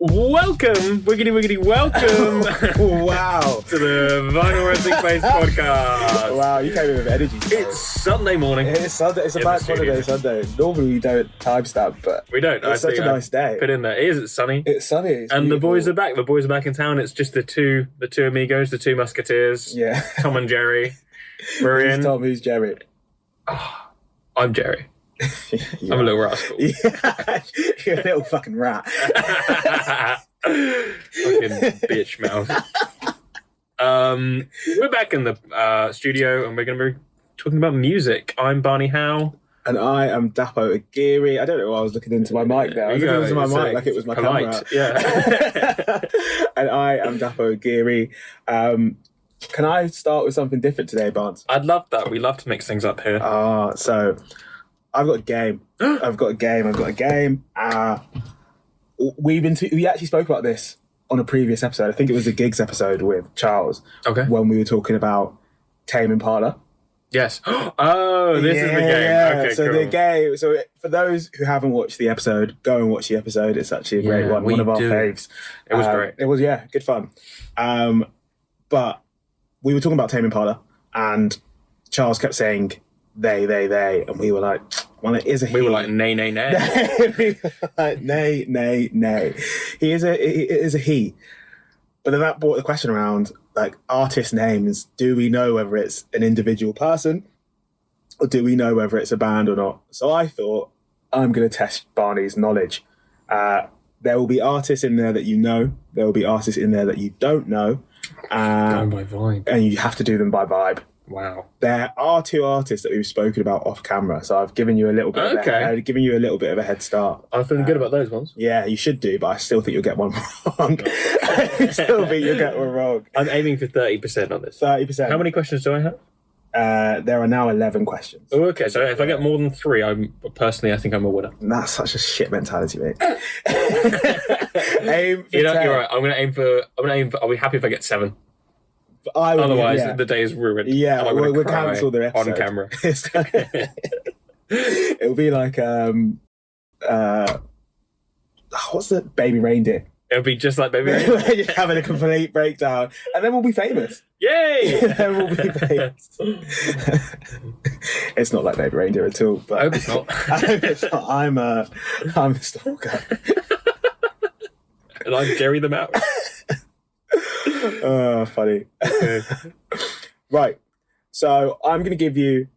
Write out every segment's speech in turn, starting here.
Welcome, wiggity welcome Wow. to the Vinyl Renting Place podcast. Wow, you came in with energy. It's Sunday morning. It's Sunday. It's a bank holiday Sunday. Normally we don't timestamp, but We don't. it's such a nice day. Put in there. It's sunny. It's sunny. It's And beautiful. the boys are back. The boys are back in town. It's just the two amigos, the two musketeers. Yeah. Tom and Jerry. We're Who's in. Tom? Who's Jerry? I'm Jerry. I'm a little rascal. Yeah. You're a little fucking rat. Fucking bitch mouth. We're back in the studio and we're going to be talking about music. I'm Barney Howe. And I am Dapo Agiri. I don't know why I was looking into my mic there. I was looking into my mic like it was my polite. camera. Yeah. And I am Dapo Agiri. Can I start with something different today, Barnes? I'd love that. We love to mix things up here. So I've got a game. I've got a game. We actually spoke about this on a previous episode. I think it was the gigs episode with Charles. Okay. When we were talking about Tame Impala. Yes. Oh, this is the game. Yeah. Okay, so cool. the game. So for those who haven't watched the episode, go and watch the episode. It's actually a great one. One of our faves. It was great. It was, yeah, good fun. But we were talking about Tame Impala, and Charles kept saying they, and we were like, well, it is a he. We were like, nay. We were like, nay. It is a he. But then that brought the question around, like, artist names. Do we know whether it's an individual person or do we know whether it's a band or not? So I thought, I'm going to test Barney's knowledge. There will be artists in there that you know. There will be artists in there that you don't know. Going by vibe. And you have to do them by vibe. Wow. There are two artists that we've spoken about off camera, so I've given you a little bit. I've given you a little bit of a head start. I'm feeling good about those ones. Yeah, you should do, but I still think you'll get one wrong. I still think you'll get one wrong. I'm aiming for 30% on this. 30%. How many questions do I have? There are now 11 questions. Oh, okay. So if I get more than 3, I think I'm a winner. And that's such a shit mentality, mate. Aim for 10. You're right. I'm gonna aim for. I'll be happy if I get 7. Otherwise, the day is ruined. Yeah, we'll cancel the episode on camera. It'll be like what's the Baby Reindeer? It'll be just like Baby Reindeer. You're having a complete breakdown, and then we'll be famous. Yay! Then we'll be famous. It's not like Baby Reindeer at all. But I hope it's not. I hope it's not. I'm a stalker. And I'm Jerry the Mouse. Oh, funny. Okay. Right. So I'm going to give you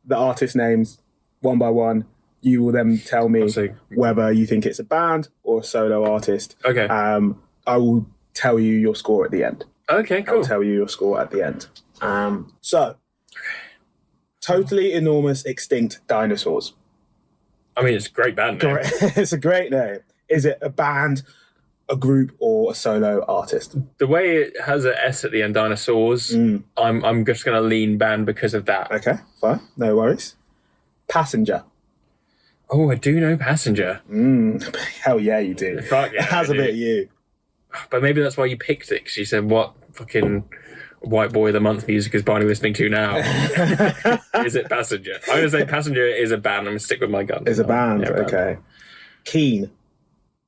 the artist names one by one. You will then tell me whether you think it's a band or a solo artist. Okay. I will tell you your score at the end. Okay, cool. I'll tell you your score at the end. So, Totally Enormous Extinct Dinosaurs. I mean, it's a great band name. It's a great name. Is it a band, a group, or a solo artist? The way it has an S at the end, Dinosaurs, I'm just going to lean band because of that. Okay, fine. No worries. Passenger. Oh, I do know Passenger. Hell yeah, you do. Fuck yeah, it has I a do. bit of you. But maybe that's why you picked it, because you said, what fucking white boy of the month music is Barney listening to now? Is it Passenger? I'm going to say Passenger is a band. I'm going to stick with my gun. Is a band, Yeah, okay. Keen.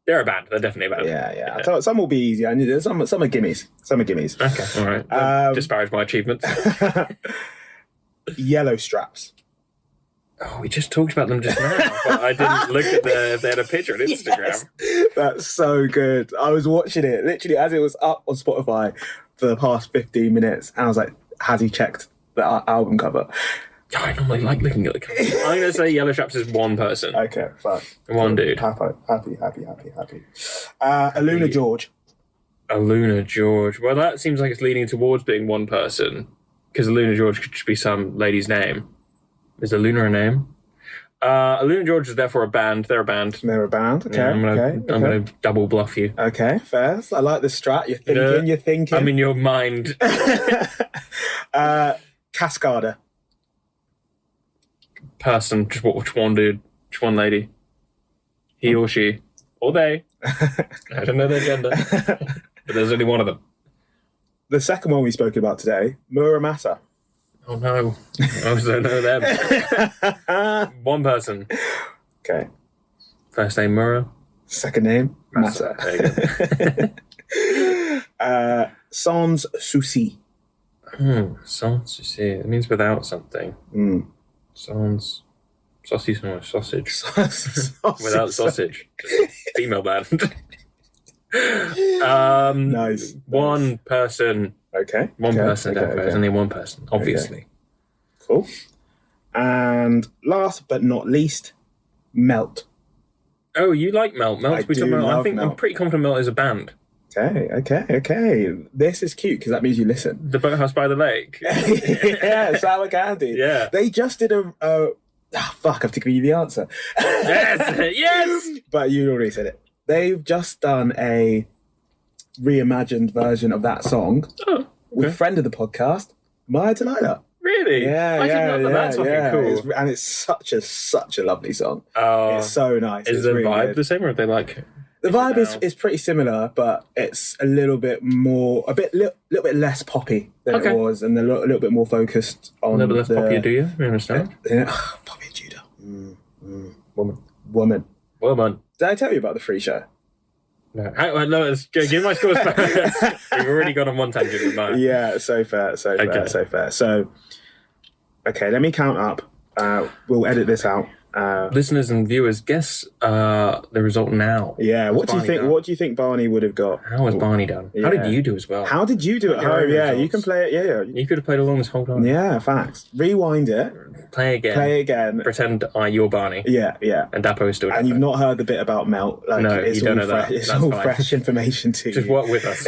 They're a band. They're definitely a band. Yeah. I thought some will be easy. I need some are gimmies. Okay, all right. Don't disparage my achievements. Yellow Straps. Oh, we just talked about them just now, but I didn't look at if they had a picture on Instagram. Yes. That's so good. I was watching it literally as it was up on Spotify for the past 15 minutes, and I was like, has he checked the album cover? I normally like looking at the cover. I'm going to say Yellow Straps is one person. Okay, fine. One dude. Happy. Aluna George. Aluna George. Well, that seems like it's leaning towards being one person, because Aluna George could just be some lady's name. Is Aluna a name? Aluna George is therefore a band. They're a band. They're a band. Okay. Yeah, I'm gonna double bluff you. Okay, fair. I like the strat. You're thinking. I'm in your mind. Cascada. Person. Just which one dude? Which one lady? He or she? Or they? I don't know their gender. But there's only one of them. The second one we spoke about today, Muramasa. Oh no. I also don't know them. One person. Okay. First name Mura. Second name, Massa. There you go. Sans souci. Sans souci. It means without something. Sans. Sausage or sausage. Without sausage. Female band. Nice. One person. Okay. One okay, person. okay, Dapo. okay. There's only one person, obviously. Okay. Cool. And last but not least, Melt. Oh, you like Melt? Melt's we talking about. I think Melt. I'm pretty confident Melt is a band. Okay. This is cute because that means you listen. The Boathouse by the Lake. Yeah, Sour Candy. Yeah. They just did fuck, I have to give you the answer. Yes. But you already said it. They've just done a reimagined version of that song with friend of the podcast, Maya Delilah. Really? Yeah, I didn't know that's fucking cool. And it's such a lovely song. Oh, it's so nice. Is it's the really vibe good. the same, or are they like? The vibe is pretty similar, but it's a little bit more, little bit less poppy than it was, and a little bit more focused on a little bit less poppy. Do you understand? Poppy Judah. Woman. Did I tell you about the free show? No, no. Give my scores back. We've already gone on one tangent with mine. Yeah, so fair. So, okay, let me count up. We'll edit this out. Listeners and viewers, guess the result now. Yeah, what do you think? What do you think Barney would have got? How has Barney done? Yeah. How did you do as well? How did you do at home? Yeah, you can play it. Yeah. You could have played along this whole time. Yeah, facts. Rewind it. Play again. Pretend you're Barney. Yeah. And Dapo is still. And you've not heard the bit about Melt. Like, no, it's you don't know fresh, that. It's That's all fine. fresh information to Just you. work with us.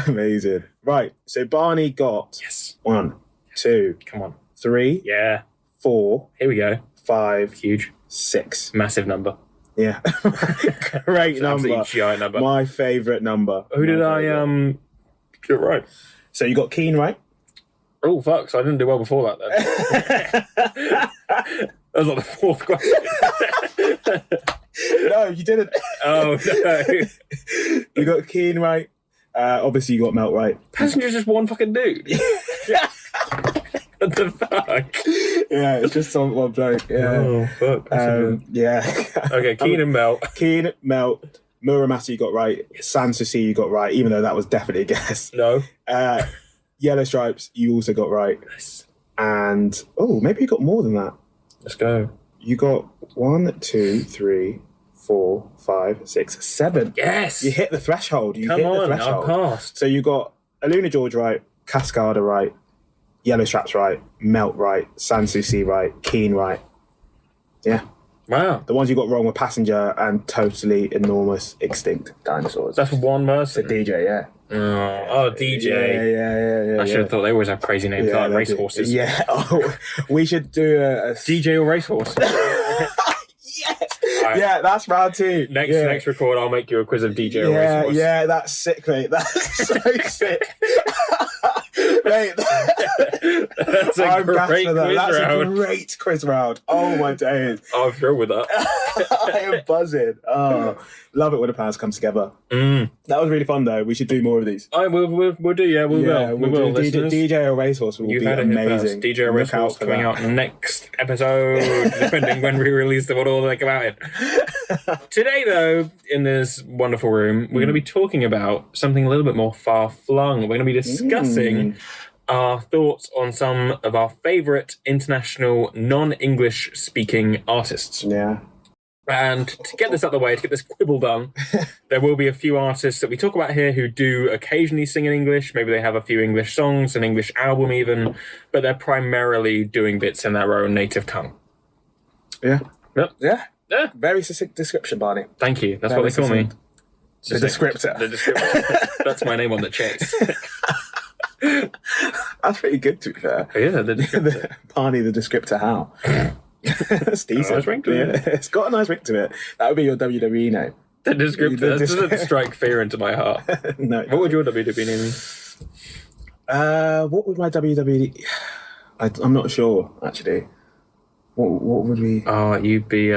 Amazing. Right. So Barney got 1, 2, Come on. 3, Yeah. 4, Here we go. 5, Huge. 6. Massive number. Yeah. Great number. Absolutely giant number. My favourite number. Who did I get right? So you got Keen right? Oh fuck! So I didn't do well before that then. That was like the fourth question. No, you didn't. Oh no! You got Keen right. Obviously, you got Melt right. Passenger's just one fucking dude. What the fuck? Yeah, it's just one bloke. Yeah. Oh fuck! Yeah. Okay, Keen and Melt. Keen, Melt, Muramasa you got right. Sanssouci you got right, even though that was definitely a guess. No. Yellow Stripes you also got right. Yes. And maybe you got more than that. Let's go. You got 1, 2, 3, 4, 5, 6, 7. Yes. You hit the threshold. Come on, I passed. So you got Aluna George right, Cascada right, Yellow Straps right, Melt right, Sanssouci right, Keen right. Yeah. Wow. The ones you got wrong were Passenger and Totally Enormous Extinct Dinosaurs. That's one person. The DJ, yeah. Oh, DJ. Yeah. I should have thought they always have crazy names like racehorses. Yeah. Oh, we should do a DJ or racehorse. Right. Yeah, that's round 2. Next record, I'll make you a quiz of DJ or racehorse. Yeah, that's sick, mate. That's so sick. Mate, that's a I'm great quiz That's round. a great quiz round. Oh my days. I'm thrilled with that. I am buzzing. Oh, love it when the plans come together. That was really fun, though. We should do more of these. We'll do. Yeah, we will. We will. DJ or Racehorse will be amazing. DJ or Racehorse coming out next episode, depending when we release them, what order they come out in. Today, though, in this wonderful room, we're going to be talking about something a little bit more far-flung. We're going to be discussing our thoughts on some of our favourite international non-English speaking artists. Yeah. And to get this out of the way, to get this quibble done, there will be a few artists that we talk about here who do occasionally sing in English. Maybe they have a few English songs, an English album even, but they're primarily doing bits in their own native tongue. Yeah. Yep. Yeah. Yeah. Very succinct description, Barney. Thank you. That's what they call me. The descriptor. The descriptor. That's my name on the checks. That's pretty good, to be fair. Yeah, the descriptor. Barney the descriptor how? That's decent. Nice ring to it. It's got a nice ring to it. That would be your WWE name. The descriptor. That doesn't strike fear into my heart. No. What would your WWE name be? What would my WWE... I'm not sure, actually. What would we... Oh, you'd be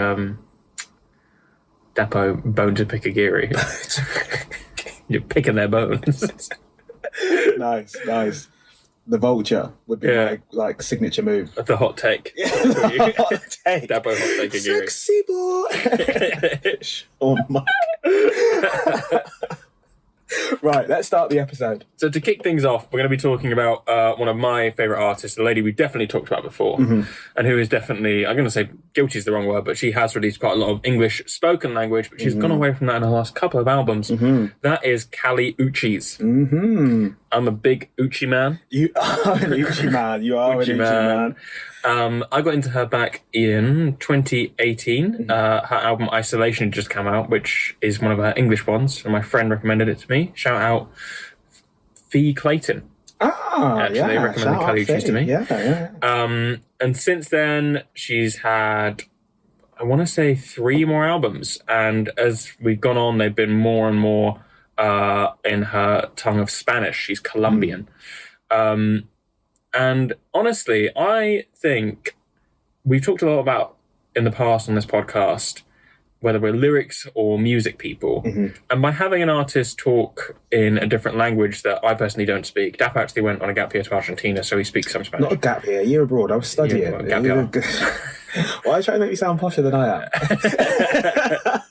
Dapo Bone to Pick Agiri. You're picking their bones. Nice. the vulture would be my like signature move. The hot take. Hot take. Dapo hot take Agiri. Sexy boy. Oh my. Right, let's start the episode. So to kick things off, we're going to be talking about one of my favourite artists, a lady we've definitely talked about before, and who is definitely, I'm going to say guilty is the wrong word, but she has released quite a lot of English spoken language, but she's gone away from that in her last couple of albums. That is Kali Uchis. I'm a big Uchi man. You are an Uchi man. You are an Uchi man. I got into her back in 2018. Her album Isolation had just come out, which is one of her English ones, and my friend recommended it to me. Shout out Fee Clayton. Actually recommended Kali Uchis to me. And since then, she's had, I want to say, 3 more albums, and as we've gone on, they've been more and more in her tongue of Spanish. She's Colombian. And honestly, I think we've talked a lot about in the past on this podcast, whether we're lyrics or music people. And by having an artist talk in a different language that I personally don't speak, Dapo actually went on a gap year to Argentina, so he speaks some Spanish. Not a gap year, year abroad. I was studying. Gap year. Why are you trying to make me sound posher than I am?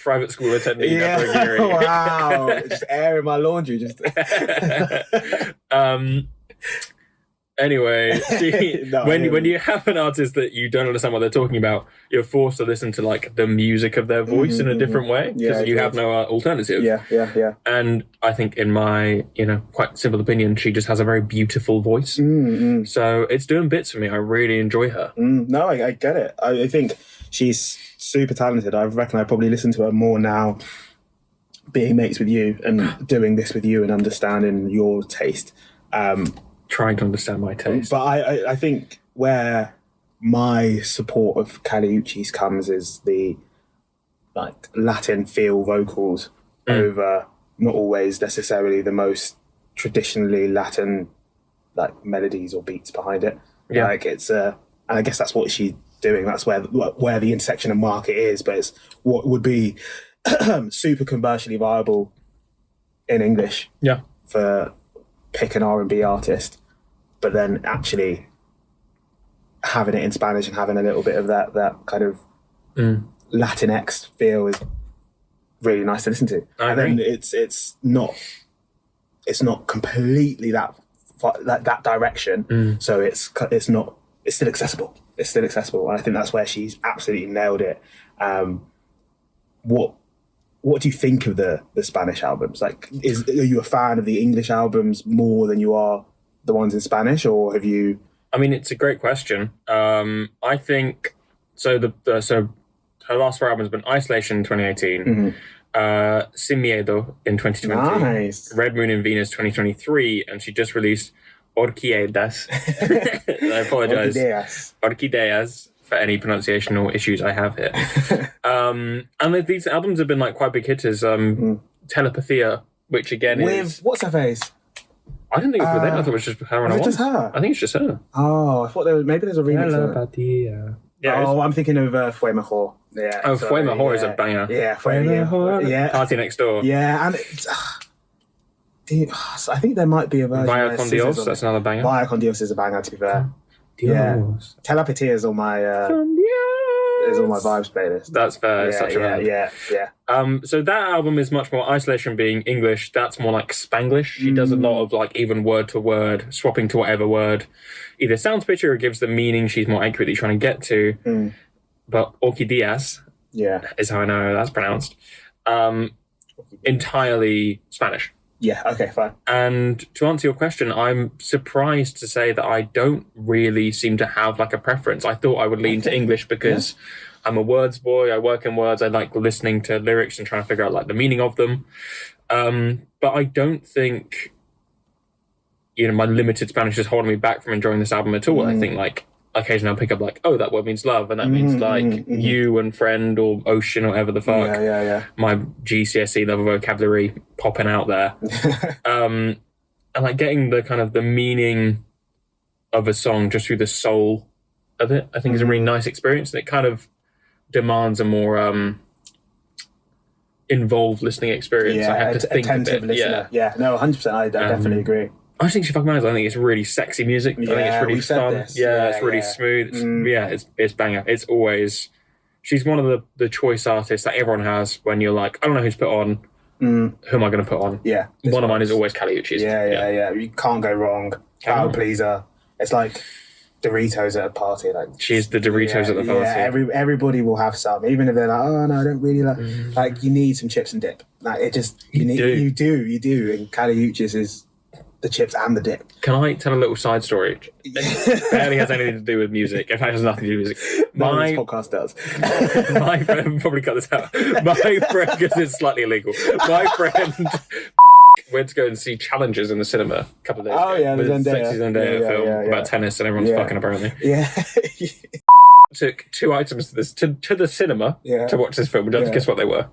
Private school attending. Dapo Agiri. Wow. Just airing my laundry. Anyway, when you have an artist that you don't understand what they're talking about, you're forced to listen to like the music of their voice in a different way because you have no alternative. Yeah. And I think, in my quite simple opinion, she just has a very beautiful voice. So it's doing bits for me. I really enjoy her. No, I get it. I think she's super talented. I reckon I probably listen to her more now, being mates with you and doing this with you and understanding your taste. Trying to understand my taste. But I think where my support of Kali Uchis comes is the like Latin feel vocals over not always necessarily the most traditionally Latin like melodies or beats behind it. Like it's and I guess that's what she's doing. That's where the intersection of market is, but it's what would be super commercially viable in English. For pick an R&B artist, but then actually having it in Spanish and having a little bit of that kind of Latinx feel is really nice to listen to. I agree. Then it's not completely that direction. So it's still accessible. It's still accessible, and I think that's where she's absolutely nailed it. What do you think of the Spanish albums? Like, are you a fan of the English albums more than you are the ones in Spanish, or have you? I mean, it's a great question. I think so. So her last 4 albums have been Isolation in 2018, Sin Miedo in 2020, nice. Red Moon and Venus 2023, and she just released Orquídeas. I apologize. Orquídeas. For any pronunciational issues I have here. And these albums have been like quite big hitters. Telepathia, which again is... What's her face? I didn't think it was with them. I thought it was just her and just her? I think it's just her. Oh, I thought maybe there's a remix of it. Telepathia. I'm thinking of Fue Mejor. Yeah. Oh, Fue Mejor is a banger. Yeah, Fue Mejor. Yeah. Party Next Door. Yeah, and I think there might be a version. Vaya con Dios, that's another banger. Vaya con Dios is a banger, to be fair. Dios. Yeah. Telepathia is on my vibes playlist. That's fair. It's such a band. Yeah. So that album is much more, Isolation being English, that's more like Spanglish. She does a lot of like even word to word, swapping to whatever word either sounds pitchy or gives the meaning she's more accurately trying to get to. But Orquídeas is how I know that's pronounced. Entirely Spanish. Yeah, okay, fine. And to answer your question, I'm surprised to say that I don't really seem to have like a preference. I thought I would lean to English because I'm a words boy. I work in words. I like listening to lyrics and trying to figure out like the meaning of them. But I don't think, my limited Spanish is holding me back from enjoying this album at all. I think like occasionally I'll pick up like, oh, that word means love, and that means like you and friend or ocean or whatever the fuck. Yeah. My GCSE level vocabulary popping out there. And like getting the kind of the meaning of a song just through the soul of it, I think is a really nice experience, and it kind of demands a more involved listening experience. I have to think attentive a bit. listener. Yeah, no, 100%. I definitely agree. I think she fucking matters. I think it's really sexy music. I think it's really fun. It's really smooth. It's banger. It's always... She's one of the choice artists that everyone has when you're like, I don't know who to put on. Who am I going to put on? Yeah. One of mine is always Kali Uchis. Yeah. You can't go wrong. Crowd pleaser. It's like Doritos at a party. Like she's the Doritos at the party. Yeah, everybody will have some, even if they're like, oh no, I don't really like. Like you need some chips and dip. Like it just you do. And Kali Uchis is the chips and the dip. Can I tell a little side story? It barely has anything to do with music. In fact, it has nothing to do with music. This podcast does. My friend, probably cut this out. My friend, because it's slightly illegal. My friend went to go and see Challengers in the cinema a couple of days ago. Oh yeah, the Sexy Zendaya film about tennis and everyone's fucking apparently. Yeah. Took 2 items to the cinema to watch this film. Would you like to guess what they were?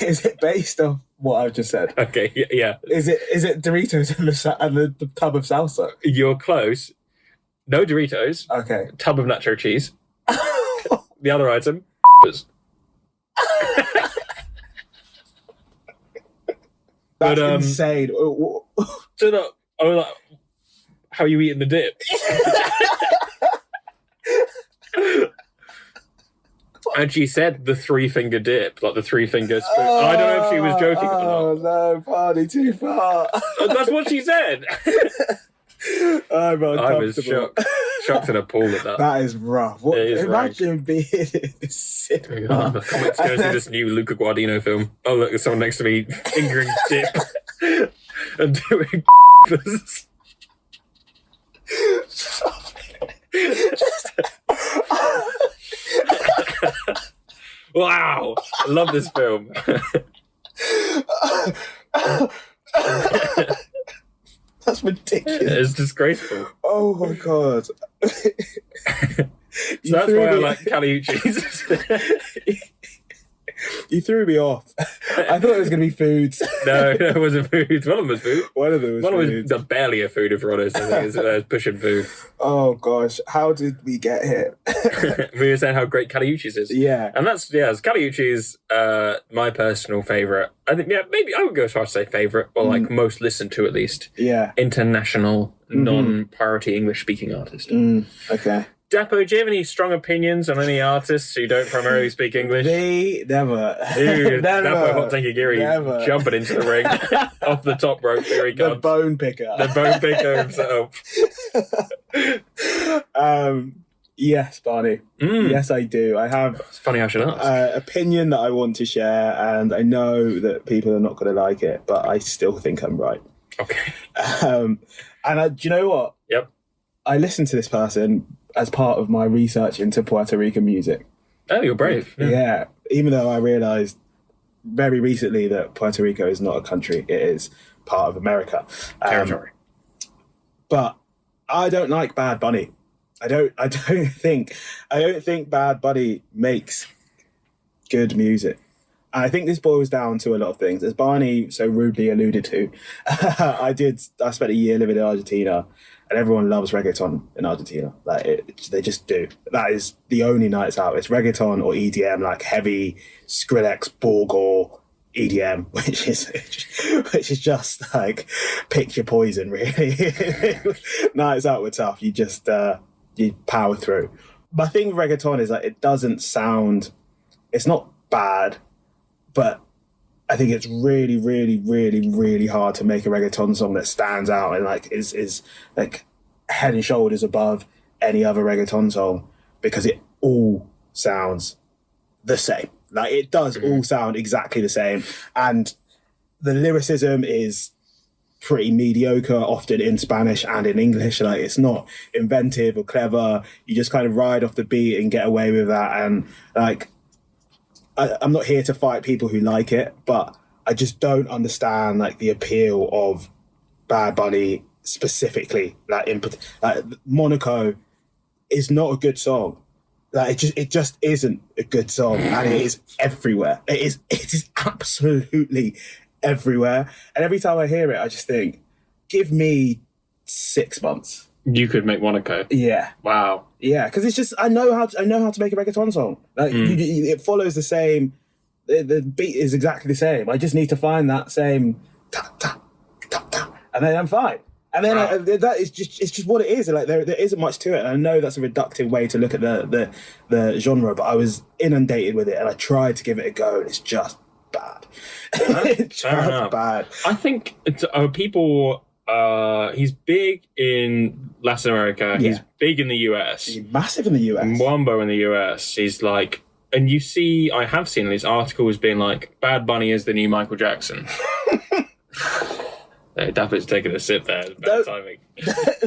Is it based off what I've just said? Okay, yeah. Is it Doritos and the tub of salsa? You're close. No Doritos. Okay. Tub of nacho cheese. The other item, That's insane. So no, I was like, how are you eating the dip? And she said the 3-finger dip, like the 3-finger spoon. I don't know if she was joking or not. Oh no, party too far. That's what she said. I'm I was shocked and appalled at that. That is rough. Imagine being in the cinema. Let's go see this new Luca Guadagnino film. Oh look, there's someone next to me fingering dip and doing Wow, I love this film. That's ridiculous. It's disgraceful. Oh my god. So that's why I like Kali Uchis. You threw me off. I thought it was going to be foods. No, it wasn't food. One of them was food. One of them was barely a food, if we're honest. I think it's pushing food. Oh gosh, how did we get here? We were saying how great Kali Uchis is. Yeah. And Kali Uchis, my personal favourite. I think, maybe I would go as far as to say favourite, or like most listened to at least. Yeah. International, non-priority English-speaking artist. Okay. Dapo, do you have any strong opinions on any artists who don't primarily speak English? Never. Dude, Never. Dapo Agiri jumping into the ring off the top rope. Here he comes. The bone picker. The bone picker himself. Yes, Barney. Yes, I do. I have... It's funny I should ask. Opinion that I want to share, and I know that people are not going to like it, but I still think I'm right. Okay. Do you know what? Yep. I listened to this person as part of my research into Puerto Rican music. Oh, you're brave. Yeah. Even though I realised very recently that Puerto Rico is not a country, it is part of America. Territory. But I don't like Bad Bunny. I don't think Bad Bunny makes good music. And I think this boils down to a lot of things. As Barney so rudely alluded to, I spent a year living in Argentina, and everyone loves reggaeton in Argentina. They just do. That is the only nights out. It's reggaeton or EDM, like heavy Skrillex, Borgor EDM, which is just like pick your poison, really. Nights out were tough. You just you power through. My thing with reggaeton is like it doesn't sound. It's not bad, but I think it's really, really, really, really hard to make a reggaeton song that stands out and like is like head and shoulders above any other reggaeton song, because it all sounds the same. Like it does all sound exactly the same, and the lyricism is pretty mediocre, often in Spanish and in English. Like it's not inventive or clever. You just kind of ride off the beat and get away with that. And like, I'm not here to fight people who like it, but I just don't understand like the appeal of Bad Bunny specifically. Like Monaco is not a good song. Like it just isn't a good song, and it is everywhere. It is absolutely everywhere. And every time I hear it, I just think, give me 6 months. You could make Monaco. Yeah. Wow. Yeah, because it's just I know how to make a reggaeton song. Like it follows the same. The beat is exactly the same. I just need to find that same tap, tap, tap, tap, and then I'm fine. And then that is it's just what it is. Like there isn't much to it. And I know that's a reductive way to look at the genre, but I was inundated with it, and I tried to give it a go, and it's just bad. It's just bad. I think people. He's big in Latin America. Yeah. He's big in the US. He's massive in the US. Wombo in the US. He's like, and I have seen these articles being like, Bad Bunny is the new Michael Jackson. Dapo's taking a sip there. Bad timing.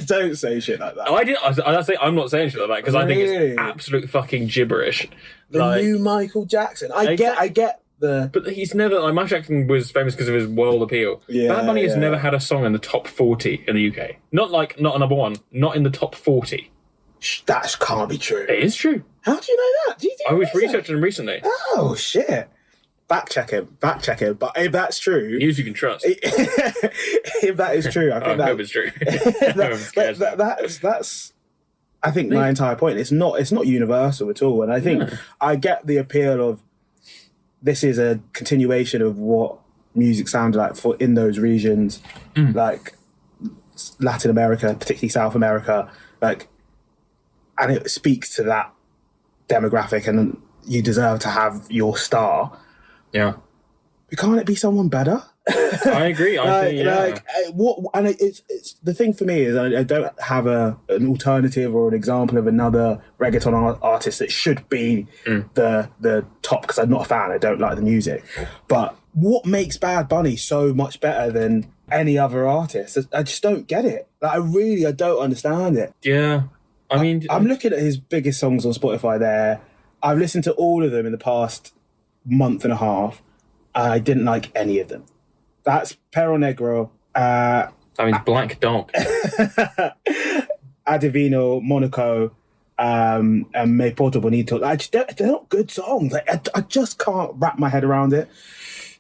Don't say shit like that. I'm not saying shit like that because I think it's absolute fucking gibberish. The new Michael Jackson. I get. But he's never like Michael Jackson was famous because of his world appeal. Yeah, Bad Bunny has never had a song in the top 40 in the UK. Not a number one, not in the top 40. That can't be true. It is true. How do you know that? I was researching him recently. Oh shit! Fact check him. But if that's true, news you can trust. If that is true, I think I hope it's true. That's. I think my entire point. It's not universal at all, and I think I get the appeal of. This is a continuation of what music sounded like in those regions, like Latin America, particularly South America, like, and it speaks to that demographic, and you deserve to have your star. Yeah. But can't it be someone better? I agree. It's the thing for me is I don't have an alternative or an example of another reggaeton artist that should be the top because I'm not a fan. I don't like the music, but what makes Bad Bunny so much better than any other artist? I just don't get it. Like, I don't understand it. Yeah, I mean, I'm looking at his biggest songs on Spotify. There, I've listened to all of them in the past month and a half. I didn't like any of them. That's Perro Negro. Black Dog. Adivino, Monaco, and Me Porto Bonito. They're not good songs. I just can't wrap my head around it.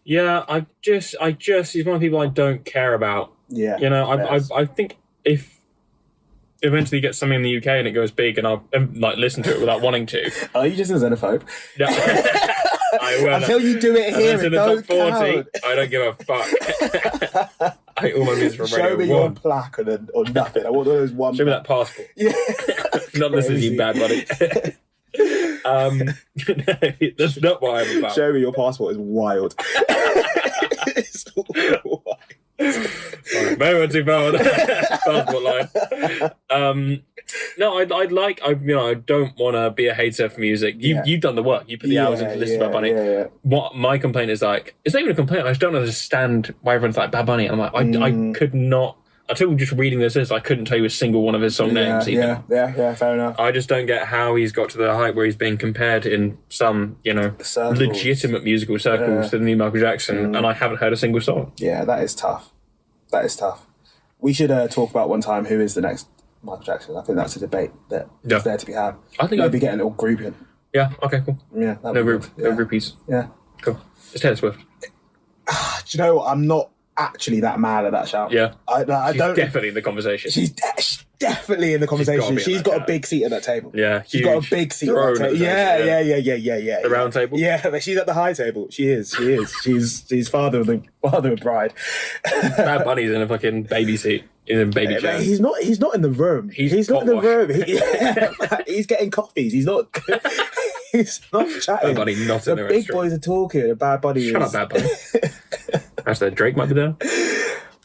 Yeah, he's one of the people I don't care about. Yeah. You know, I think if eventually get something in the UK and it goes big and I'll like listen to it without wanting to. Are you just a xenophobe? Yeah. Until you do it here, in the top 40, count. I don't give a fuck. I all my music from Radio 1. Show me your plaque or nothing. I want those one. Show me that passport. Yeah. Not listening to you, Bad Bunny. That's not what I'm about. Show me your passport is wild. It's wild. Very much too far on passport line. No, I don't want to be a hater for music. You've done the work. You put the hours into listening to Bad Bunny. Yeah. What my complaint is like, it's not even a complaint. I just don't understand why everyone's like Bad Bunny. I'm like, I could not. Until just reading this list, I couldn't tell you a single one of his song names. Even. Yeah, fair enough. I just don't get how he's got to the height where he's being compared in some, legitimate musical circles to the new Michael Jackson, and I haven't heard a single song. Yeah, that is tough. We should talk about one time who is the next Michael Jackson. I think that's a debate that is there to be had. I think maybe get a little group in. Yeah. Okay. Cool. Yeah. No groupies. Yeah. Cool. It's Taylor Swift. Do you know what? I'm not actually that mad at that shout. Yeah. I she's don't. Definitely in the conversation. She's definitely in the conversation. She's got a big seat at that table. Yeah. She's got a big seat at that table. Yeah. The round table. Yeah, but she's at the high table. She is. She's father of the bride. Bad Bunny's in a fucking baby seat. In a baby chair. He's not in the room. He's not in the room. He's getting coffees. He's not. He's not chatting. Bad Bunny not in the big restaurant. Boys are talking. A Bad Bunny. Shut up, Bad Bunny. Actually, Drake might be there.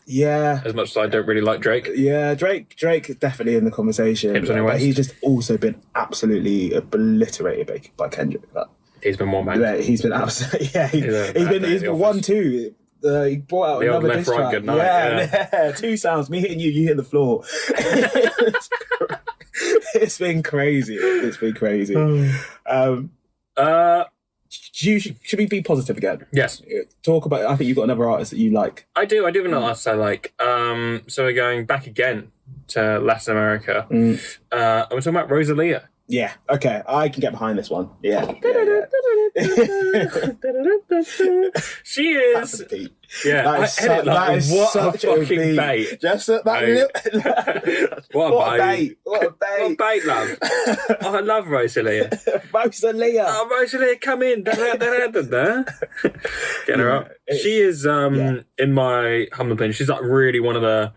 Yeah. As much as I don't really like Drake. Yeah, Drake is definitely in the conversation. But he's just also been absolutely obliterated by Kendrick. He's been one man. Yeah, he's been absolutely. Yeah, he's been 1-2. He brought out the another left, diss right, track. good night. Yeah. 2 sounds. Me hitting you hitting the floor. It's been crazy. Should we be positive again? Yes. Talk about. I think you've got another artist that you like. I do have another artist I like. So we're going back again to Latin America. And we're talking about Rosalía. Yeah. Okay. I can get behind this one. Yeah. She is. That's a beat. Yeah, That is what such a fucking beat. bait. Just that little... What a bait. What a bait. What a bait, love. Oh, I love Rosalía. Rosalía. Oh, Rosalía, come in. Da, da, da, da, da. Get her up. She is, in my humble opinion, she's like really one of the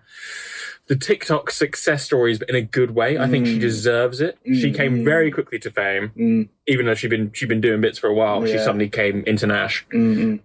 TikTok success stories, but in a good way. I think she deserves it. She came very quickly to fame, even though she'd been doing bits for a while. She suddenly came international.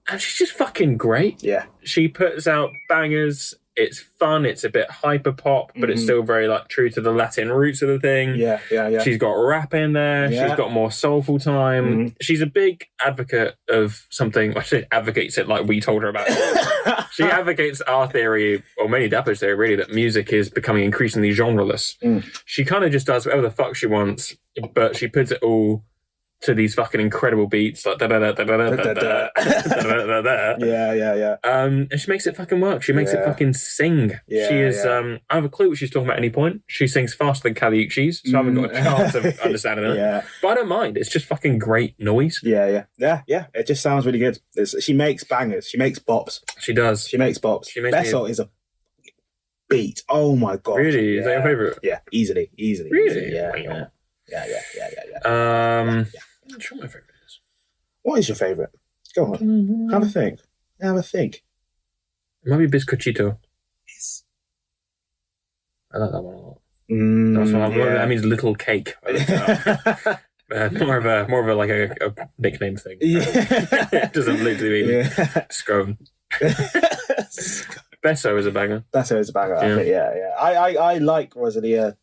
And she's just fucking great. Yeah. She puts out bangers. It's fun. It's a bit hyper pop, but it's still very like true to the Latin roots of the thing. Yeah. She's got rap in there. Yeah. She's got more soulful time. She's a big advocate of something. Well, she advocates it like we told her about it. She advocates our theory, or many Dapo's theory, really, that music is becoming increasingly genreless. She kind of just does whatever the fuck she wants, but she puts it all to these fucking incredible beats, like da da da da da da da da da. Yeah. And she makes it fucking work. She makes it fucking sing. Yeah, She is. I have a clue what she's talking about at any point. She sings faster than Kali Uchis, so I haven't got a chance of understanding it. Yeah. But I don't mind. It's just fucking great noise. Yeah. It just sounds really good. She makes bangers. She makes bops. She does. She makes bops. Makes Bessel is a beat. Oh my god. Really? Is that your favourite? Yeah, easily. Really? Yeah. I'm not sure what my favourite is. What is your favourite? Go on. Have a think. It might be Bizcochito. I like that one a lot. That means little cake. More of a like a nickname thing. Yeah. It doesn't literally mean scone. Besso is a banger. Besso is a banger. I like Rosalía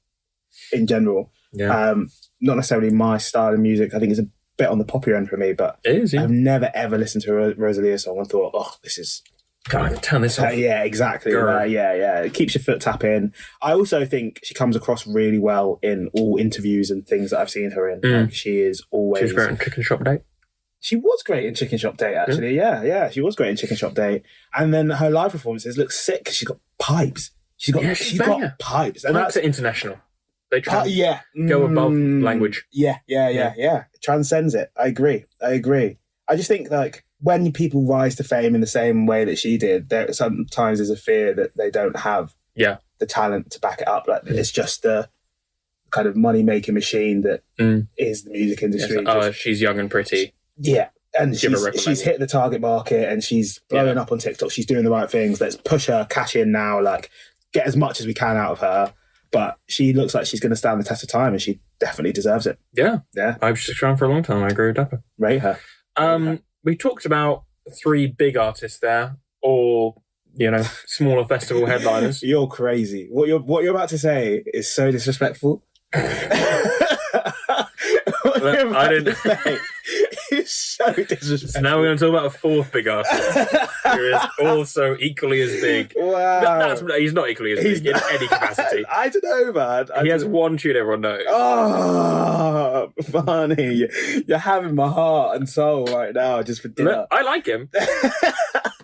in general. Yeah. Not necessarily my style of music. I think it's a bit on the popular end for me, but it is. Yeah. I've never ever listened to a Rosalía song and thought, "Oh, this is." God, turn this off. Yeah, exactly. Yeah. It keeps your foot tapping. I also think she comes across really well in all interviews and things that I've seen her in. Like, she is always. She was great in Chicken Shop Date. She was great in Chicken Shop Date, actually. Yeah. She was great in Chicken Shop Date, and then her live performances look sick because she's got pipes. She's got pipes, and that's international. They try to go above language. Yeah. Transcends it. I agree. I just think like when people rise to fame in the same way that she did, there sometimes is a fear that they don't have the talent to back it up. Like it's just the kind of money making machine that is the music industry. She's young and pretty. Yeah. And she's hit the target market and she's blowing up on TikTok. She's doing the right things. Let's push her, cash in now, like get as much as we can out of her. But she looks like she's going to stand the test of time and she definitely deserves it. Yeah. Yeah. I've just around for a long time. I agree with Dapo. Rate her. We talked about 3 big artists there, all, smaller festival headliners. You're crazy. What you're about to say is so disrespectful. I didn't. It's so disrespectful. So now we're going to talk about a 4th big artist who is also equally as big. Wow. He's not equally as big in any capacity. I don't know, man. He has one tune everyone knows. Oh, Barney. You're having my heart and soul right now just for dinner. Look, I like him.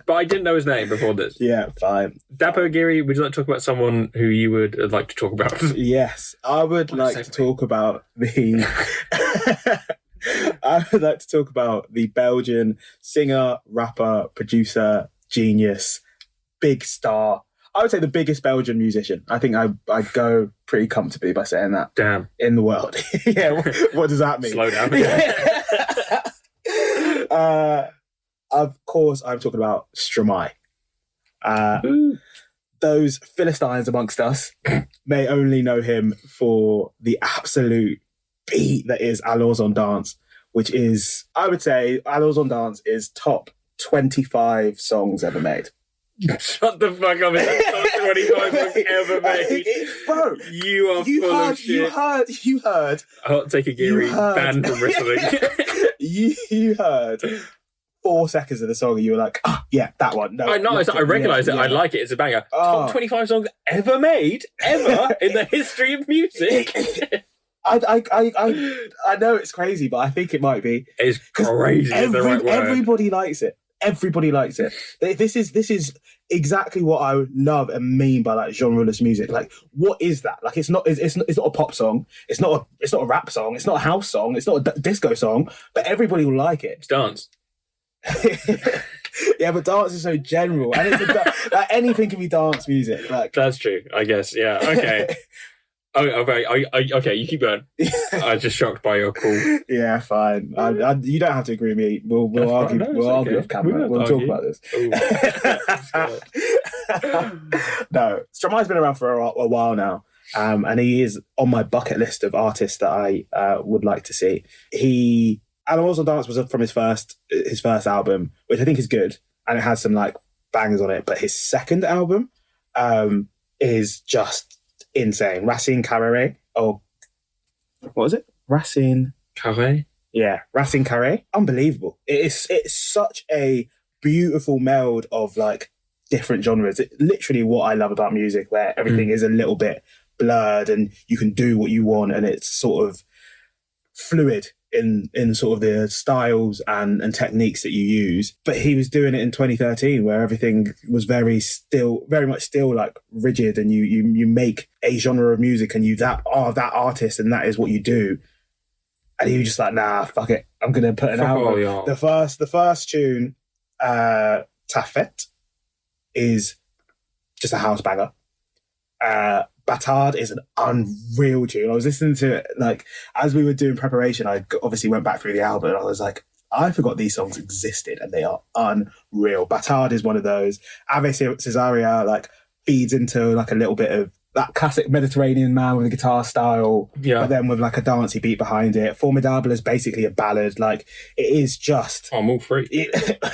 But I didn't know his name before this. Yeah, fine. Dapo Agiri, would you like to talk about someone who you would like to talk about? Yes, I would like to talk about the... I would like to talk about the Belgian singer, rapper, producer, genius, big star. I would say the biggest Belgian musician. I think I'd go pretty comfortably by saying that. Damn. In the world. Yeah, what does that mean? Slow down. Of course, I'm talking about Stromae. Those Philistines amongst us may only know him for the absolute beat that is Alors on Dance, which is, I would say, Alors on Dance is top 25 songs ever made. Shut the fuck up. It's top 25 songs ever made. Bro, you are full of shit. You heard. I'll take a Geary banned from wrestling. You heard 4 seconds of the song and you were like, yeah, that one. No, I recognise it. I like it. It's a banger. Top 25 songs ever made, ever, in the history of music. I know it's crazy, but I think it might be. It's crazy. Everybody likes it. Everybody likes it. This is exactly what I love and mean by like genreless music. Like, what is that? Like, it's not a pop song. It's not a rap song. It's not a house song. It's not a disco song. But everybody will like it. It's dance. Yeah, but dance is so general, and it's like anything can be dance music. Like That's true, I guess. Yeah. Okay. Okay. You keep going. I was just shocked by your call. Yeah, fine. You don't have to agree with me. We'll That's argue. fine. No, We'll it's argue okay. off camera. We We'll don't talk argue. about this. No, Stromae's been around for a while now, and he is on my bucket list of artists that I would like to see. Animals on Dance was from his first album, which I think is good, and it has some like bangers on it. But his second album is just insane. Racine Carré, or what was it? Racine Carré? Yeah, Racine Carré. Unbelievable. It's such a beautiful meld of like different genres. It's literally what I love about music, where everything is a little bit blurred and you can do what you want, and it's sort of fluid in sort of the styles and techniques that you use. But he was doing it in 2013, where everything was very much still like rigid, and you make a genre of music and you that artist, and that is what you do. And he was just like, nah, fuck it, I'm gonna put an album. Yeah. The first tune, Tafet, is just a house banger. Batard is an unreal tune. I was listening to it like as we were doing preparation. I obviously went back through the album and I was like, I forgot these songs existed, and they are unreal. Batard is one of those. Ave Cesaria like feeds into like a little bit of that classic Mediterranean man with a guitar style, but then with like a dancey beat behind it. Formidable is basically a ballad. Like it is just. Oh, Mall Free.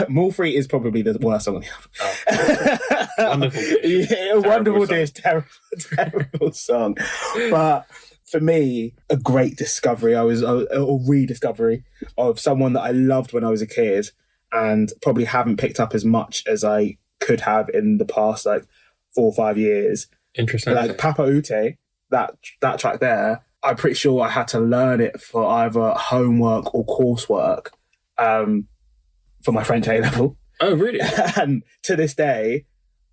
Mall Free is probably the worst song on the album. Wonderful dish. Wonderful dish. Terrible song. But for me, a great discovery. A rediscovery of someone that I loved when I was a kid, and probably haven't picked up as much as I could have in the past like 4 or 5 years. Interesting. Like Papa Ute, that track there, I'm pretty sure I had to learn it for either homework or coursework for my French A level. Oh, really? And to this day,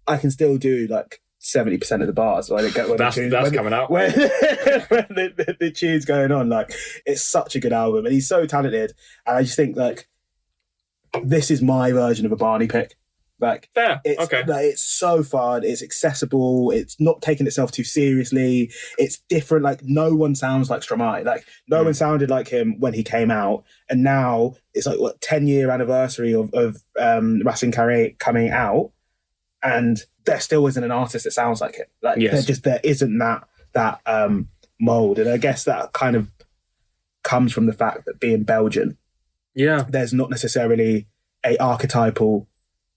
I can still do like 70% of the bars. When that's coming out. When the tune's going on. Like, it's such a good album, and he's so talented. And I just think like this is my version of a Barney pick. Like, fair. It's, Okay. Like, it's so fun. It's accessible. It's not taking itself too seriously. It's different. Like, no one sounds like Stromae. Like, no one sounded like him when he came out. And now it's like, 10-year anniversary of Racine Carré coming out. And there still isn't an artist that sounds like him. Like, there isn't that mold. And I guess that kind of comes from the fact that being Belgian, there's not necessarily a archetypal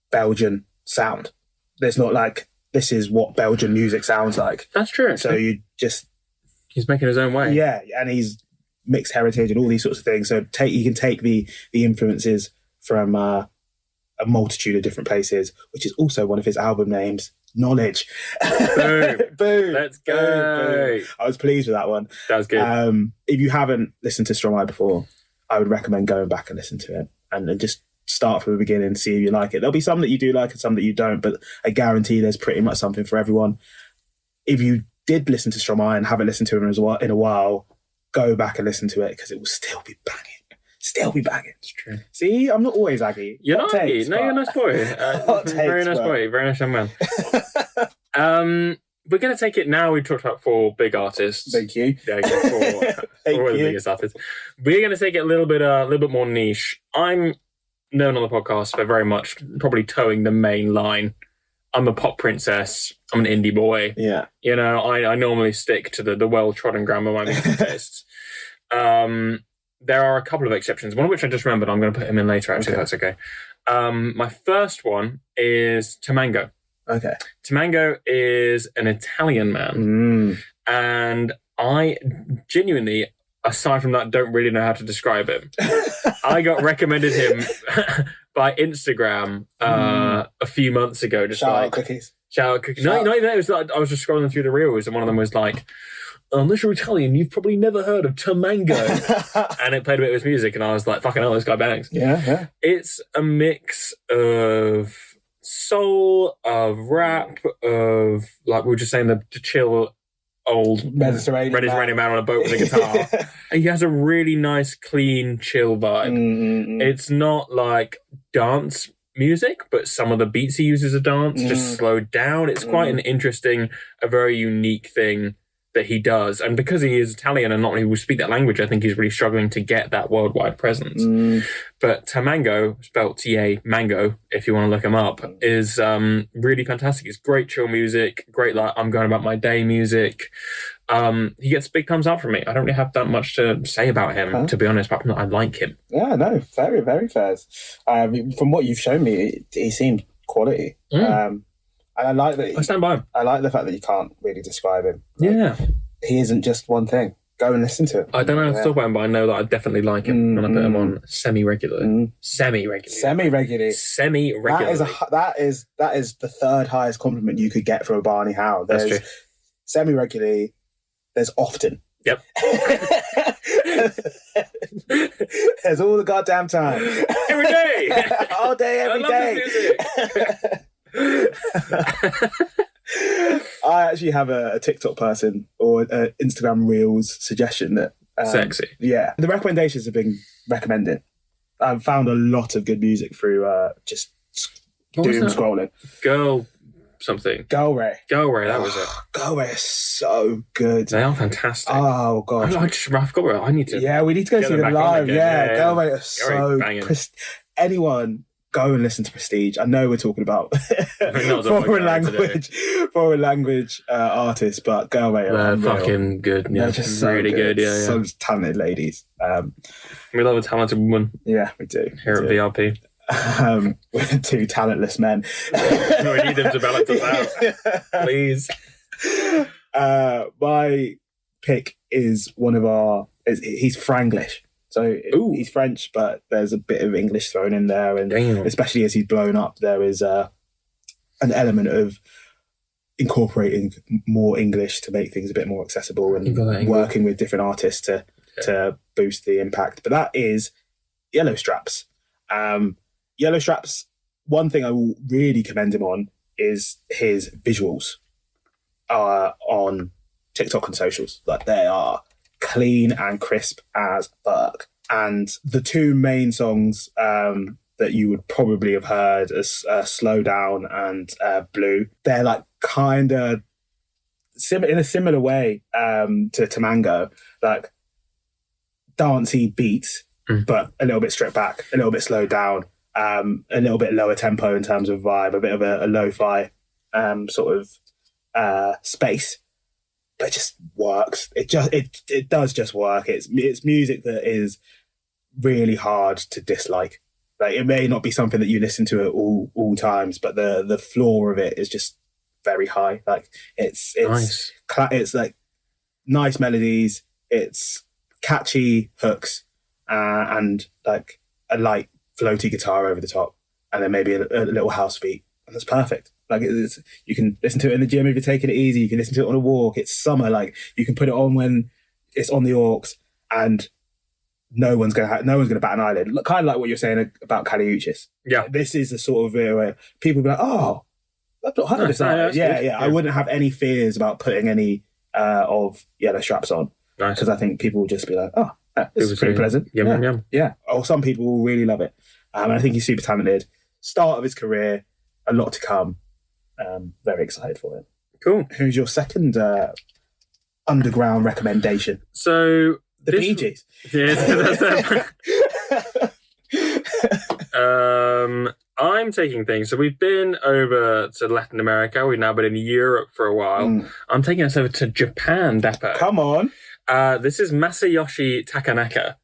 Belgian sound. There's not like, this is what Belgian music sounds like. That's true. So he's making his own way. Yeah, and he's mixed heritage and all these sorts of things. So you can take the influences from a multitude of different places, which is also one of his album names, Knowledge. Boom. Boom. Let's go. Boom. I was pleased with that one. That was good. If you haven't listened to Stromae before, I would recommend going back and listen to it and just start from the beginning and see if you like it. There'll be some that you do like and some that you don't, but I guarantee there's pretty much something for everyone. If you did listen to Stromae and haven't listened to him in a while, go back and listen to it, because it will still be banging. Still be banging. It's true. See, I'm not always aggy. You're not aggy. No, you're a nice boy. Very nice boy. Very nice young man. We're going to take it now. We've talked about 4 big artists. Thank you. Yeah, 4 of the biggest artists. We're going to take it a little bit more niche. I'm known on the podcast for very much probably towing the main line. I'm a pop princess. I'm an indie boy. Yeah. You know, I normally stick to the well-trodden ground of my music tastes. There are a couple of exceptions, one of which I just remembered. I'm going to put him in later, actually, if that's okay. My first one is Tamango. Okay. Tamango is an Italian man. And I genuinely, aside from that, don't really know how to describe him. I got recommended him by Instagram a few months ago. Just Shout out cookies. No, not even that. It was like, I was just scrolling through the reels, and one of them was like, unless you're Italian, you've probably never heard of Tamango. And it played a bit of his music, and I was like, fucking hell, this guy bangs. Yeah. It's a mix of soul, of rap, of, like we were just saying, the chill old Mediterranean man on a boat with a guitar. He has a really nice, clean, chill vibe. It's not like dance music, but some of the beats he uses are dance, just slowed down. It's quite an interesting, a very unique thing that he does. And because he is Italian and not many people speak that language, I think he's really struggling to get that worldwide presence. But Tamango, spelled T-A, Mango, if you want to look him up, is really fantastic. It's great chill music, great like I'm going about my day music. He gets big thumbs up from me. I don't really have that much to say about him, to be honest, but I like him. Yeah, no, very, very fair. From what you've shown me, he seems quality. And I like that. I stand by him. I like the fact that you can't really describe him. Yeah. He isn't just one thing. Go and listen to it. I don't know how to talk about him, but I know that I definitely like him when I put him on semi-regularly. Semi-regularly. Semi-regularly. Semi-regularly. That is the third highest compliment you could get from a Barney Howe. That's true. Semi-regularly. There's often. Yep. There's all the goddamn time. Every day. All day, every day. I actually have a TikTok person or an Instagram Reels suggestion that... Sexy. Yeah. The recommendations have been recommended. I've found a lot of good music through just doom scrolling. Girl something. Carlray, that was it. Carlray is so good. They are fantastic. Oh, God. I forgot where I need to... Yeah, we need to go see them live. Yeah, Carlray is so... Anyone... Go and listen to Prestige. I know we're talking about foreign language artists, but Carlray are fucking good. Yeah, they're just so really good. Yeah, so talented ladies. We love a talented woman. Yeah, we do. Here at VRP. We're two talentless men. We need them to balance us out, please. My pick is he's Franglish. So he's French, but there's a bit of English thrown in there. And especially as he's blown up, there is an element of incorporating more English to make things a bit more accessible and working with different artists to boost the impact. But that is Yellow Straps. Yellow Straps, one thing I will really commend him on is his visuals on TikTok and socials. Like, they are clean and crisp as fuck. And the two main songs that you would probably have heard as Slow Down and Blue, they're like kind of in a similar way to Mango, like dancey beats, but a little bit stripped back, a little bit slowed down, a little bit lower tempo in terms of vibe, a bit of a lo-fi sort of space. But it just works. It does just work. It's music that is really hard to dislike. Like, it may not be something that you listen to at all times, but the floor of it is just very high. Like, it's nice. It's like nice melodies. It's catchy hooks, and like a light floaty guitar over the top, and then maybe a little house beat, and that's perfect. Like, you can listen to it in the gym if you're taking it easy. You can listen to it on a walk. It's summer. Like, you can put it on when it's on the aux, and no one's gonna bat an eyelid. Kind of like what you're saying about Caliuchis. Yeah, this is the sort of where people be like, "Oh, I've not heard this." Yeah. I wouldn't have any fears about putting any of Yellow Straps on, because I think people will just be like, "Oh, this is pretty pleasant." Yeah. Or some people will really love it. And I think he's super talented. Start of his career, a lot to come. Very excited for him. Cool. Who's your second underground recommendation? So the Bee Gees. I'm taking things. So we've been over to Latin America. We've now been in Europe for a while. I'm taking us over to Japan, Dapo. Come on. This is Masayoshi Takanaka,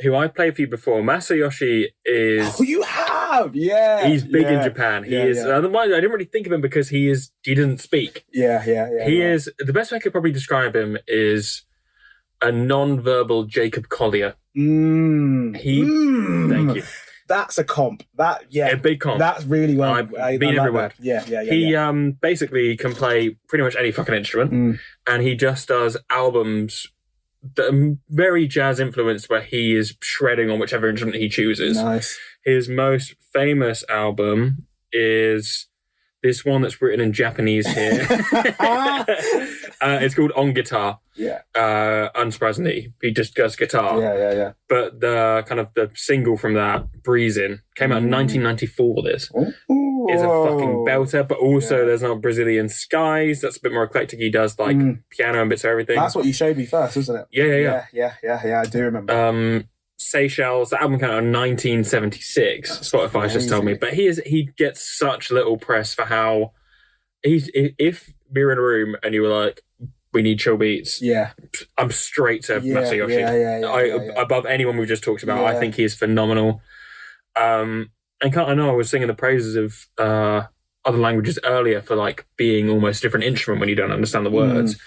who I've played for you before. Masayoshi is... Oh, you have? Yeah. He's big in Japan. He is... I didn't really think of him because he doesn't speak. Yeah. He is... The best way I could probably describe him is a non-verbal Jacob Collier. Thank you. That's a comp. A big comp. That's really well. I mean every word. Yeah. He basically can play pretty much any fucking instrument, and he just does albums that are very jazz influenced, where he is shredding on whichever instrument he chooses. Nice. His most famous album is this one that's written in Japanese here. It's called On Guitar. Yeah. Unsurprisingly, he just does guitar. Yeah. But the kind of the single from that, Breezin', came out in 1994. This is a fucking belter. But also, there's not Brazilian Skies. That's a bit more eclectic. He does like piano and bits of everything. That's what you showed me first, wasn't it? Yeah. I do remember. Seychelles. The album came out in 1976. Spotify's just told me. But he gets such little press for how if we were in a room and you were like, we need chill beats. Yeah. I'm straight to Masayoshi. Yeah. Above anyone we've just talked about. I think he is phenomenal. And I know I was singing the praises of other languages earlier for like being almost a different instrument when you don't understand the words.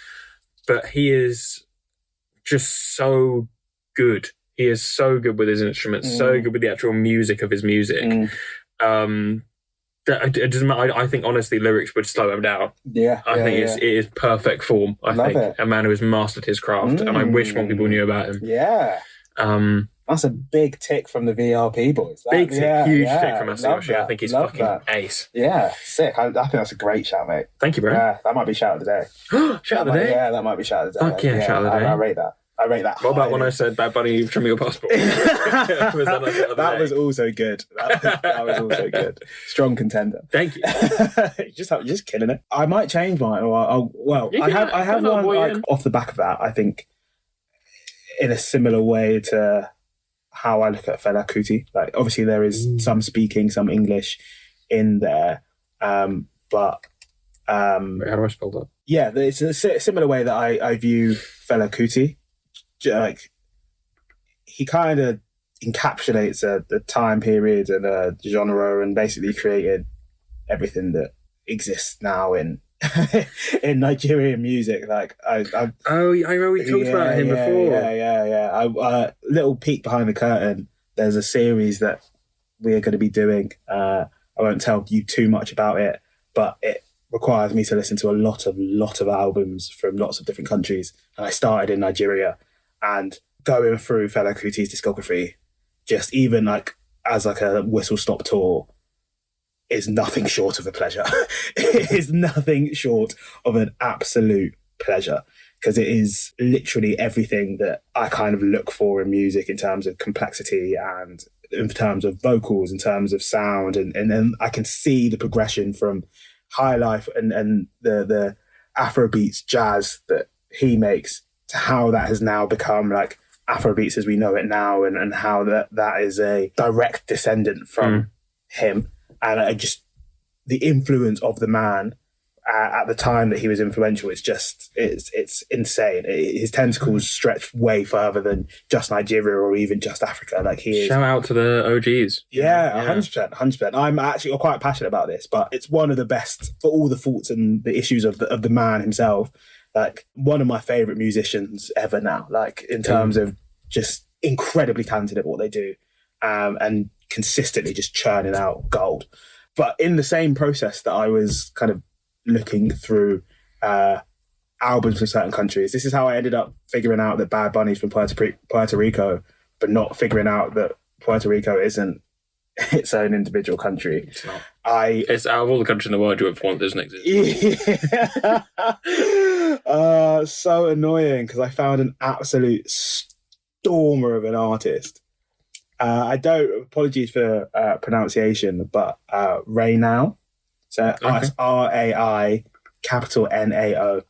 But he is just so good. He is so good with his instruments, so good with the actual music of his music. It doesn't matter. I think honestly, lyrics would slow him down. I think it is perfect form. I think a man who has mastered his craft, and I wish more people knew about him. Yeah, that's a big tick from the VRP boys. Huge tick from Masayoshi. I think he's fucking ace. Yeah, sick. I think that's a great shout, mate. Thank you, bro. Yeah, that might be shout of the day. Shout of the day. Yeah, that might be shout of the day. Fuck yeah, shout of the day. I rate that. What about when I said, Bad Bunny, show me your passport? That was also good. That was also good. Strong contender. Thank you. You're just killing it. I might change mine. I have one like, off the back of that, I think, in a similar way to how I look at Fela Kuti. Like, obviously, there is some speaking, some English in there. But... how do I spell that? Yeah, it's a similar way that I view Fela Kuti. Like, he kind of encapsulates a time period and a genre and basically created everything that exists now in in Nigerian music. Like, I know we talked about him before. Yeah. Little peek behind the curtain. There's a series that we're going to be doing. I won't tell you too much about it, but it requires me to listen to a lot of albums from lots of different countries. And I started in Nigeria. And going through Fela Kuti's discography, just even like as like a whistle-stop tour, is nothing short of a pleasure. It is nothing short of an absolute pleasure, because it is literally everything that I kind of look for in music in terms of complexity and in terms of vocals, in terms of sound, and then I can see the progression from high life and the Afrobeats jazz that he makes to how that has now become like Afrobeats as we know it now, and how that is a direct descendant from him, and just the influence of the man at the time that he was influential. It's insane. His tentacles stretch way further than just Nigeria or even just Africa. Like, he is. Shout out to the OGs. Yeah, 100%. I'm actually quite passionate about this, but it's one of the best for all the faults and the issues of the man himself. Like, one of my favorite musicians ever now, like, in terms of just incredibly talented at what they do, and consistently just churning out gold. But in the same process that I was kind of looking through albums from certain countries, this is how I ended up figuring out that Bad Bunny's from Puerto Rico, but not figuring out that Puerto Rico isn't its own individual country. It's not. It's out of all the countries in the world, you would want doesn't exist. So annoying, because I found an absolute stormer of an artist. Apologies for pronunciation, but RaiNao. So it's RAI capital NAO.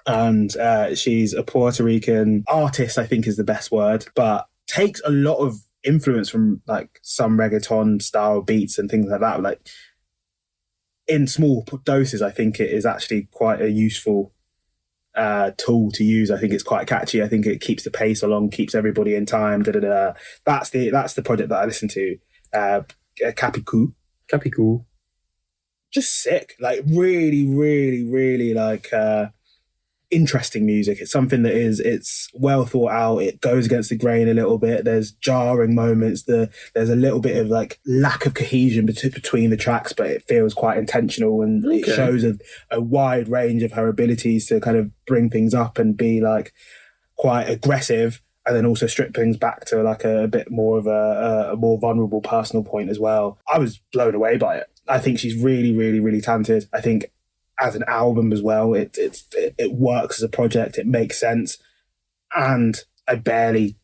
And she's a Puerto Rican artist, I think is the best word, but takes a lot of influence from like some reggaeton style beats and things like that. Like, in small doses, I think it is actually quite a useful tool to use. I think it's quite catchy. I think it keeps the pace along, keeps everybody in time. That's the project that I listen to. Capicu. Just sick. Like, really, really, really like interesting music. It's something that it's well thought out. It goes against the grain a little bit. There's jarring moments. There's a little bit of like lack of cohesion between the tracks, but it feels quite intentional, and it shows a wide range of her abilities to kind of bring things up and be like quite aggressive, and then also strip things back to like a bit more of a more vulnerable personal point as well. I was blown away by it. I think she's really, really, really talented. I think as an album as well. It works as a project. It makes sense, and I barely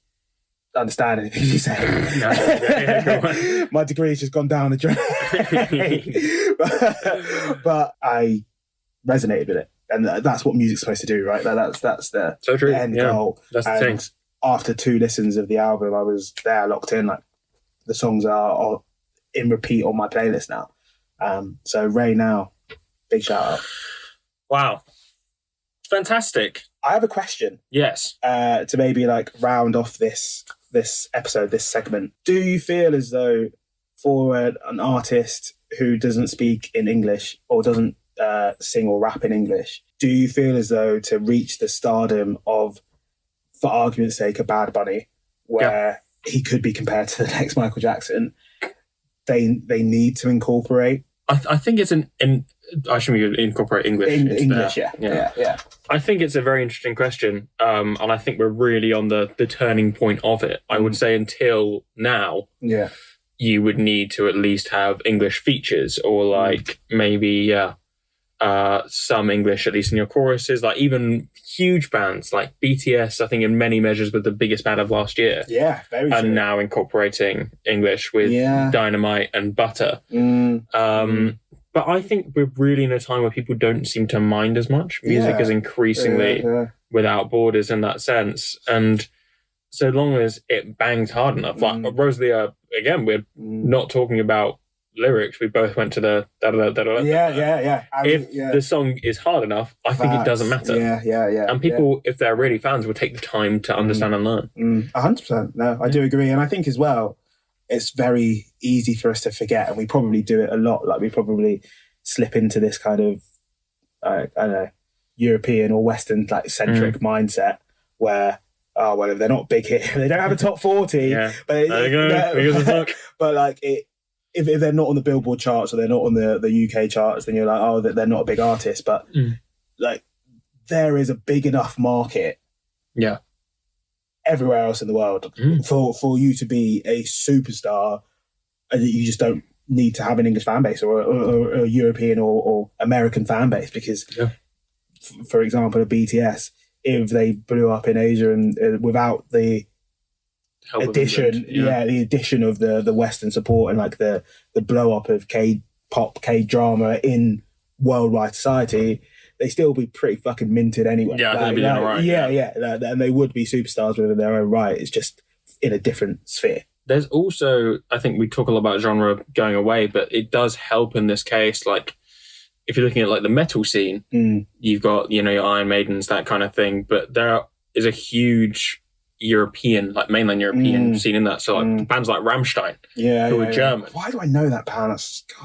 understand anything you say. My degree has just gone down the drain. but I resonated with it, and that's what music's supposed to do, right? That's the So true. end goal. That's the and thing. After 2 listens of the album, I was there locked in. Like, the songs are in repeat on my playlist now. So RaiNao, big shout out. Wow. Fantastic. I have a question. Yes. To maybe like round off this episode, this segment. Do you feel as though for an artist who doesn't speak in English or doesn't sing or rap in English, do you feel as though to reach the stardom of, for argument's sake, a Bad Bunny, where he could be compared to the next Michael Jackson, they need to incorporate? I think it's I shouldn't incorporate English. English, there. Yeah. I think it's a very interesting question, and I think we're really on the turning point of it. I would say until now, you would need to at least have English features, or like maybe some English at least in your choruses. Like even huge bands like BTS, I think in many measures were the biggest band of last year. Yeah, very true. And now incorporating English with Dynamite and Butter. But I think we're really in a time where people don't seem to mind as much. Music is increasingly without borders in that sense. And so long as it bangs hard enough, like Rosalía, again, we're not talking about lyrics. We both went to the da-da-da-da-da. Yeah. If the song is hard enough, I think it doesn't matter. Yeah. And people, if they're really fans, will take the time to understand and learn. 100%. No, I do agree. And I think as well, it's very easy for us to forget, and we probably do it a lot. Like, we probably slip into this kind of, I don't know, European or Western like centric mindset where, oh, well, if they're not big here, they don't have a top 40. But there you go. But like, if they're not on the Billboard charts or they're not on the UK charts, then you're like, oh, they're not a big artist. But like, there is a big enough market. Yeah. Everywhere else in the world for you to be a superstar, and you just don't need to have an English fan base or a European or American fan base, because for example, a BTS, if they blew up in Asia and without the addition the addition of the Western support and like the blow up of K-pop, K-drama in worldwide society, they still be pretty fucking minted anyway. Yeah, they'd be doing all right. And they would be superstars within their own right. It's just in a different sphere. There's also, I think we talk a lot about genre going away, but it does help in this case. Like, if you're looking at like the metal scene, you've got, your Iron Maidens, that kind of thing, but there is a huge European, like mainland European scene in that. So like bands like Rammstein, who are German. Why do I know that band?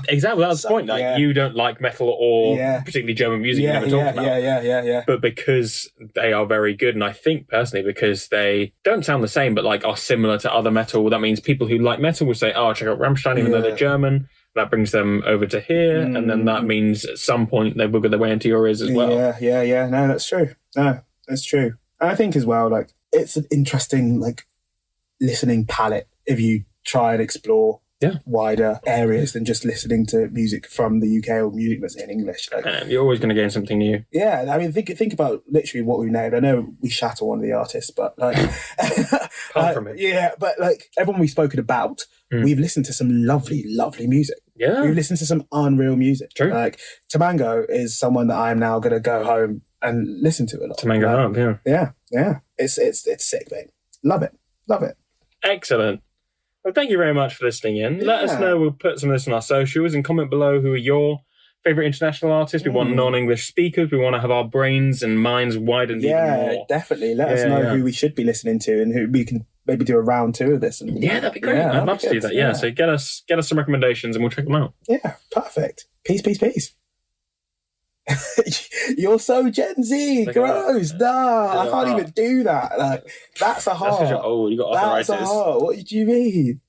Exactly, that's the point. Like, you don't like metal or particularly German music, you never talk about. Yeah. But because they are very good, and I think personally because they don't sound the same, but like are similar to other metal, that means people who like metal will say, oh, check out Rammstein, even though they're German. That brings them over to here, and then that means at some point they will get their way into your ears as well. Yeah. No, that's true. And I think as well, like, it's an interesting like listening palette if you try and explore wider areas than just listening to music from the UK or music that's in English. Like, you're always going to gain something new. Yeah, I mean, think about literally what we've named. I know we shatter one of the artists, but like, from it. Yeah, but like everyone we've spoken about, we've listened to some lovely, lovely music. Yeah, we've listened to some unreal music. True. Like Tamango is someone that I'm now going to go home and listen to a lot. Tamango, yeah. It's sick, mate. Love it. Excellent. Well, thank you very much for listening in. Let us know. We'll put some of this on our socials and comment below who are your favourite international artists. We want non-English speakers. We want to have our brains and minds widened even more. Yeah, definitely. Let us know who we should be listening to and who we can maybe do a round 2 of this. And, that'd be great. I'd love to do that. Yeah, so get us some recommendations and we'll check them out. Yeah, perfect. Peace. You're so Gen Z. Gross. Nah, I can't even do that. Like, that's a heart. That's because you're old. You got arthritis. That's a heart. What do you mean?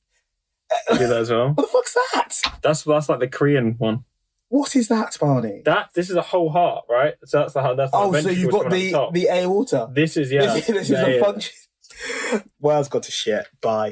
You do that as well. What the fuck's that? That's like the Korean one. What is that, Barney? This is a whole heart, right? So that's the heart. That's the so you've got the aorta. This is This is a function. World's got to shit. Bye.